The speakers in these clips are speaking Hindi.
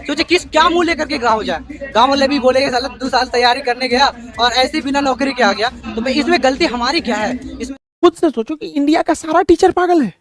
सोचे किस क्या मुंह लेकर के गाँव जाए। गाँव वाले भी बोलेंगे साला 2 साल तैयारी करने गया और ऐसे बिना नौकरी के आ गया। तो भाई इसमें गलती हमारी क्या है? इसमें खुद से सोचो कि इंडिया का सारा टीचर पागल है।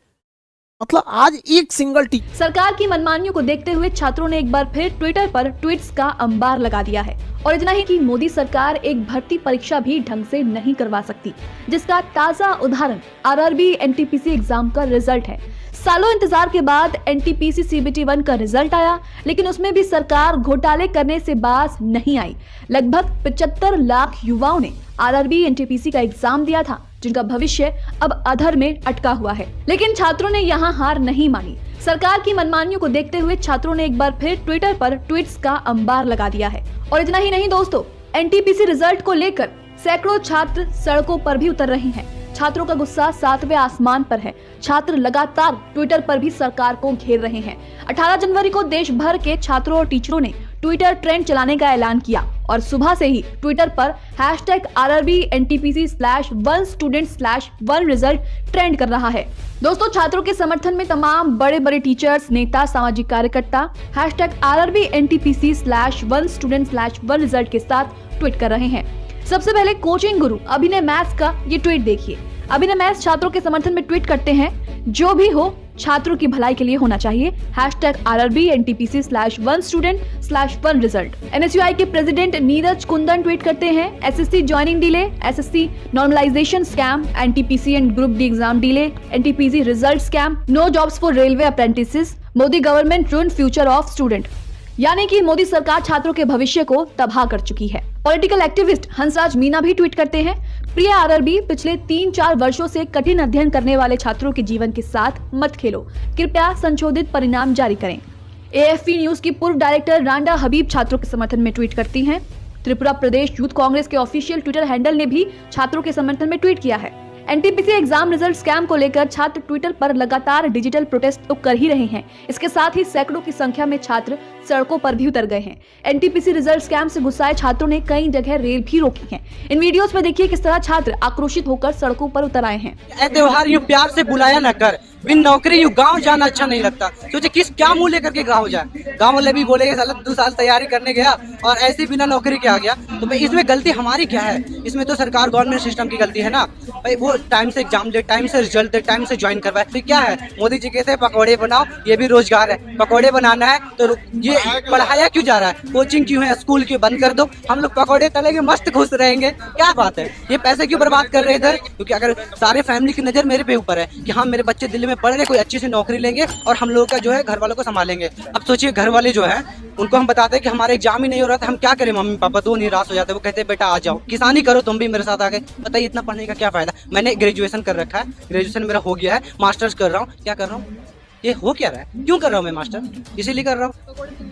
मतलब आज एक सिंगल टीचर। सरकार की मनमानियों को देखते हुए छात्रों ने एक बार फिर ट्विटर पर ट्वीट्स का अंबार लगा दिया है। और इतना ही कि मोदी सरकार एक भर्ती परीक्षा भी ढंग से नहीं करवा सकती, जिसका ताजा उदाहरण आरआरबी एनटीपीसी एग्जाम का रिजल्ट है। सालों इंतजार के बाद एनटीपीसी सीबीटी 1 का रिजल्ट आया, लेकिन उसमें भी सरकार घोटाले करने से बाज नहीं आई। लगभग 75 लाख युवाओं ने आरआरबी एनटीपीसी का एग्जाम दिया था, जिनका भविष्य अब अधर में अटका हुआ है। लेकिन छात्रों ने यहाँ हार नहीं मानी। सरकार की मनमानियों को देखते हुए छात्रों ने एक बार फिर ट्विटर पर ट्वीट्स का अंबार लगा दिया है। और इतना ही नहीं दोस्तों, एनटीपीसी रिजल्ट को लेकर सैकड़ों छात्र सड़कों पर भी उतर रहे हैं। छात्रों का गुस्सा 7वें आसमान पर है। छात्र लगातार ट्विटर पर भी सरकार को घेर रहे हैं। 18 जनवरी को देश भर के छात्रों और टीचरों ने ट्विटर ट्रेंड चलाने का ऐलान किया और सुबह से ही ट्विटर पर #RRBNTPC/1student/1result ट्रेंड कर रहा है। दोस्तों, छात्रों के समर्थन में तमाम बड़े बड़े टीचर्स, नेता, सामाजिक कार्यकर्ता #RRBNTPC/1student/1result के साथ ट्वीट कर रहे हैं। सबसे पहले कोचिंग गुरु अभिनय मैथ्स का ये ट्वीट देखिए। अभिनय मैथ्स छात्रों के समर्थन में ट्वीट करते हैं, जो भी हो छात्रों की भलाई के लिए होना चाहिए। #RRBNTPC/1student/1result। NSUI के प्रेसिडेंट नीरज कुंदन ट्वीट करते हैं, SSC joining delay, SSC normalization scam, NTPC and group D exam delay, NTPC result scam, no jobs for railway apprentices, Modi government ruin future of student. यानी कि मोदी सरकार छात्रों के भविष्य को तबाह कर चुकी है। पॉलिटिकल एक्टिविस्ट हंसराज मीना भी ट्वीट करते हैं, प्रिय आरआरबी, पिछले 3-4 वर्षों से कठिन अध्ययन करने वाले छात्रों के जीवन के साथ मत खेलो, कृपया संशोधित परिणाम जारी करें। AFP न्यूज की पूर्व डायरेक्टर रांडा हबीब छात्रों के समर्थन में ट्वीट करती हैं। त्रिपुरा प्रदेश यूथ कांग्रेस के ऑफिशियल ट्विटर हैंडल ने भी छात्रों के समर्थन में ट्वीट किया है। एनटीपीसी एग्जाम रिजल्ट स्कैम को लेकर छात्र ट्विटर पर लगातार डिजिटल प्रोटेस्ट तो कर ही रहे हैं, इसके साथ ही सैकड़ों की संख्या में छात्र सड़कों पर भी उतर गए हैं। एनटीपीसी रिजल्ट स्कैम से गुस्साए छात्रों ने कई जगह रेल भी रोकी है। इन वीडियोस में देखिए किस तरह छात्र आक्रोशित होकर सड़कों पर उतर आए हैं। त्योहार यूं प्यार से बुलाया न कर, बिन नौकरी यूं गाँव जाना अच्छा नहीं लगता। सोचे किस क्या मुंह लेकर के गाँव जाए। गाँव वाले भी बोलेंगे साला 2 साल तैयारी करने गया और ऐसे बिना नौकरी के आ गया। तो भाई इसमें गलती हमारी क्या है? इसमें तो सरकार गवर्नमेंट सिस्टम की गलती है ना भाई। वो टाइम से एग्जाम दे, टाइम से रिजल्ट दे, टाइम से ज्वाइन करवाए। तो क्या है, मोदी जी कहते हैं पकौड़े बनाओ, ये भी रोजगार है। पकौड़े बनाना है तो ये पढ़ाया क्यों जा रहा है? कोचिंग क्यों है? स्कूल क्यों बंद कर दो, हम लोग पकौड़े तलेंगे, मस्त खुश रहेंगे। क्या बात है, ये पैसे क्यों बर्बाद कर रहे हैं इधर? क्योंकि अगर सारे फैमिली की नजर मेरे पे ऊपर है कि हाँ मेरे बच्चे दिल्ली में पढ़ रहे, कोई अच्छी सी नौकरी लेंगे और हम लोग का जो है घर वालों को संभालेंगे। अब सोचिए घर वाले जो है उनको हम बताते हैं कि हमारा एग्जाम ही नहीं हो रहा था, हम क्या करें? मम्मी पापा तो निराश हो जाते हैं। वो कहते हैं बेटा आ जाओ, किसानी करो, तुम भी मेरे साथ आ गए। बताइए इतना पढ़ने का क्या फायदा? मैंने ग्रेजुएशन कर रखा है, ग्रेजुएशन मेरा हो गया है, मास्टर्स कर रहा हूँ। क्या कर रहा हूँ? ये हो क्या रहा है? क्यों कर रहा हूँ मैं मास्टर? इसीलिए कर रहा हूँ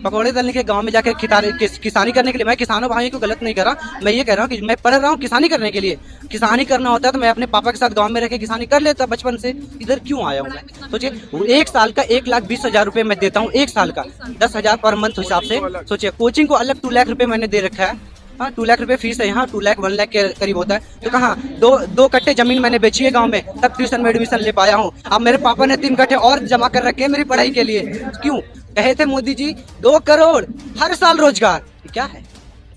पकौड़े तलने के, गांव में जाकर किसानी करने के लिए। मैं किसानों भाइयों को गलत नहीं कर रहा, मैं ये कह रहा हूँ कि मैं पढ़ रहा हूँ किसानी करने के लिए। किसानी करना होता है तो मैं अपने पापा के साथ गांव में रह के किसानी कर लेता बचपन से। इधर क्यों आया हूँ मैं? सोचिए 1 साल का 1,20,000 रुपये मैं देता हूँ, 1 साल का 10,000 पर मंथ हिसाब से। सोचिए कोचिंग को अलग 2 लाख रुपये मैंने दे रखा है। हाँ 2 लाख रुपए फीस है यहाँ, 2 लाख 1 लाख के करीब होता है। तो कहाँ दो कट्टे जमीन मैंने बेची है गांव में, तब ट्यूशन में एडमिशन ले पाया हूँ। अब मेरे पापा ने 3 कट्टे और जमा कर रखे हैं मेरी पढ़ाई के लिए। क्यों? कहे थे मोदी जी 2 करोड़ हर साल रोजगार। क्या है?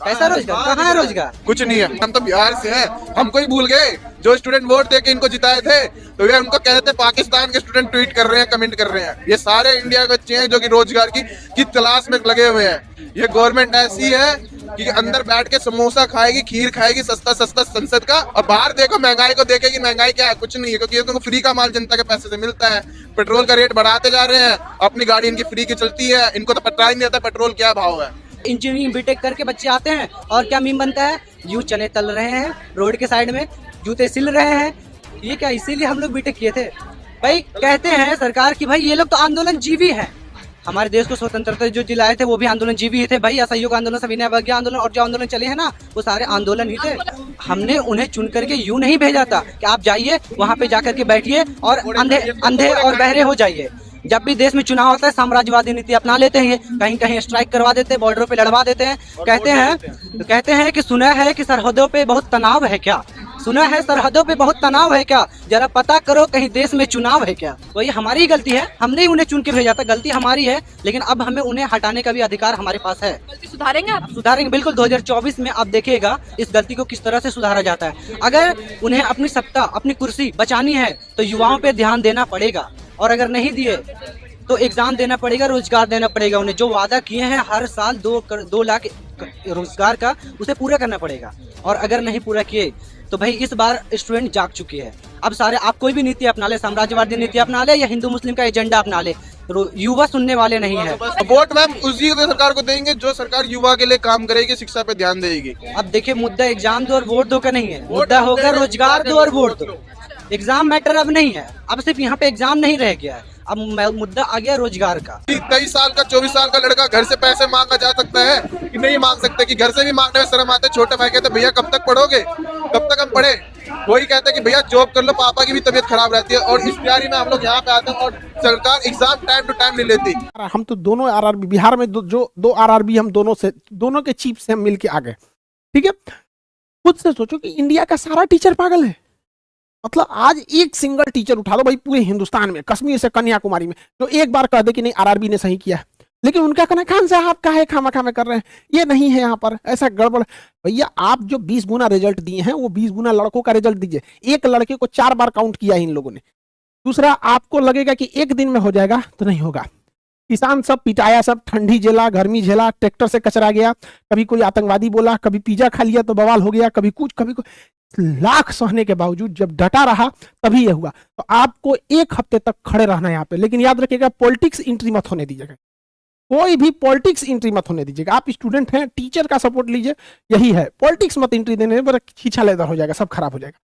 कैसा रोजगार? कहाँ है रोजगार? कुछ नहीं है। हम तो बिहार से हैं, हमको ही भूल गए। जो स्टूडेंट वोट दे के इनको जिताए थे, तो ये उनको कहते थे पाकिस्तान के स्टूडेंट ट्वीट कर रहे हैं, कमेंट कर रहे हैं। ये सारे इंडिया के बच्चे हैं जो कि रोजगार की तलाश में लगे हुए हैं। ये गवर्नमेंट ऐसी है कि अंदर बैठ के समोसा खाएगी, खीर खाएगी, सस्ता सस्ता संसद का, और बाहर देखो महंगाई को देखेगी। महंगाई क्या है? कुछ नहीं है, क्योंकि ये तो फ्री का माल जनता के पैसे से मिलता है। पेट्रोल का रेट बढ़ाते जा रहे हैं, अपनी गाड़ी इनकी फ्री की चलती है, इनको तो पता ही नहीं आता पेट्रोल क्या भाव है। इंजीनियरिंग बीटेक करके बच्चे आते हैं और क्या मीम बनता है? यूं चने तल रहे हैं रोड के साइड में, जूते सिल रहे हैं। ये क्या? इसीलिए हम लोग बीटेक किए थे भाई। कहते हैं सरकार की भाई ये लोग तो आंदोलन जीवी है। हमारे देश को स्वतंत्रता जो दिलाए थे वो भी आंदोलन जीवी ही थे भाई। असहयोग आंदोलन, सविनय अवज्ञा आंदोलन और जो आंदोलन चले हैं ना वो सारे आंदोलन ही थे। हमने उन्हें चुन करके यूं नहीं भेजा था कि आप जाइए वहां पे जाकर के बैठिए और अंधे और बहरे हो जाइए। जब भी देश में चुनाव होता है साम्राज्यवादी नीति अपना लेते हैं, कहीं कहीं स्ट्राइक करवा देते हैं, बॉर्डरों पे लड़वा देते हैं। कहते हैं कि सुना है कि सरहदों पे बहुत तनाव है। क्या सुना है सरहदों पे बहुत तनाव है क्या, जरा पता करो कहीं देश में चुनाव है क्या। वही हमारी ही गलती है, हमने ही उन्हें चुन के भेजा था, गलती हमारी है, लेकिन अब हमें उन्हें हटाने का भी अधिकार हमारे पास है। गलती सुधारेंगे आप? सुधारेंगे बिल्कुल। 2024 में आप देखिएगा इस गलती को किस तरह से सुधारा जाता है। अगर उन्हें अपनी सत्ता, अपनी कुर्सी बचानी है तो युवाओं पे ध्यान देना पड़ेगा, और अगर नहीं दिए तो एग्जाम देना पड़ेगा, रोजगार देना पड़ेगा। उन्हें जो वादा किए हैं हर साल 2 लाख रोजगार का, उसे पूरा करना पड़ेगा। और अगर नहीं पूरा किए तो भाई इस बार स्टूडेंट जाग चुके हैं। अब सारे, आप कोई भी नीति अपना ले, साम्राज्यवादी नीति अपना ले या हिंदू मुस्लिम का एजेंडा अपना ले, युवा सुनने वाले नहीं है। वोट मैम उसी सरकार को देंगे जो सरकार युवा के लिए काम करेगी, शिक्षा पे ध्यान देगी। अब देखिए, मुद्दा एग्जाम दो और वोट दो का नहीं है, मुद्दा होगा रोजगार दो और वोट दो। एग्जाम मैटर अब नहीं है, अब सिर्फ यहाँ पे एग्जाम नहीं रह गया है, अब मुद्दा आ गया रोजगार का। 23 साल का 24 साल का लड़का घर से पैसे मांगा जा सकता है कि नहीं मांग सकते, कि घर से भी मांगने में शर्म आते। छोटे भाई कहते भैया कब तक पढ़ोगे, कब तक हम पढ़े। वही कहते कि भैया जॉब कर लो, पापा की भी तबीयत खराब रहती है। और इस तैयारी में हम लोग यहाँ पे आते हैं और सरकार एग्जाम टाइम टू टाइम नहीं लेती। हम तो दोनों आरआरबी बिहार में दो आरआरबी हम दोनों के चीफ से हम मिल के आ गए। ठीक है, खुद से सोचो कि इंडिया का सारा टीचर पागल है। मतलब आज एक सिंगल टीचर उठा दो भाई पूरे हिंदुस्तान में, कश्मीर से कन्याकुमारी में, जो एक बार कह दे कि नहीं आरआरबी ने सही किया, लेकिन उनका कहना खान साहब का है खामा कर रहे हैं, ये नहीं है यहाँ पर ऐसा गड़बड़। भैया आप जो 20 गुना रिजल्ट दिए हैं वो 20 गुना लड़कों का रिजल्ट दीजिए। एक लड़के को 4 बार काउंट किया है इन लोगों ने। दूसरा, आपको लगेगा कि एक दिन में हो जाएगा तो नहीं होगा। किसान सब पिटाया, सब ठंडी झेला, गर्मी झेला, ट्रैक्टर से कचरा गया, कभी कोई आतंकवादी बोला, कभी पिज्जा खा लिया तो बवाल हो गया, कभी कुछ लाख सहने के बावजूद जब डटा रहा तभी ये हुआ। तो आपको एक हफ्ते तक खड़े रहना है यहाँ पे, लेकिन याद रखिएगा पॉलिटिक्स एंट्री मत होने दीजिएगा, कोई भी पॉलिटिक्स एंट्री मत होने दीजिएगा। आप स्टूडेंट हैं, टीचर का सपोर्ट लीजिए, यही है। पॉलिटिक्स मत एंट्री देने पर खींचा लेदर हो जाएगा, सब खराब हो जाएगा।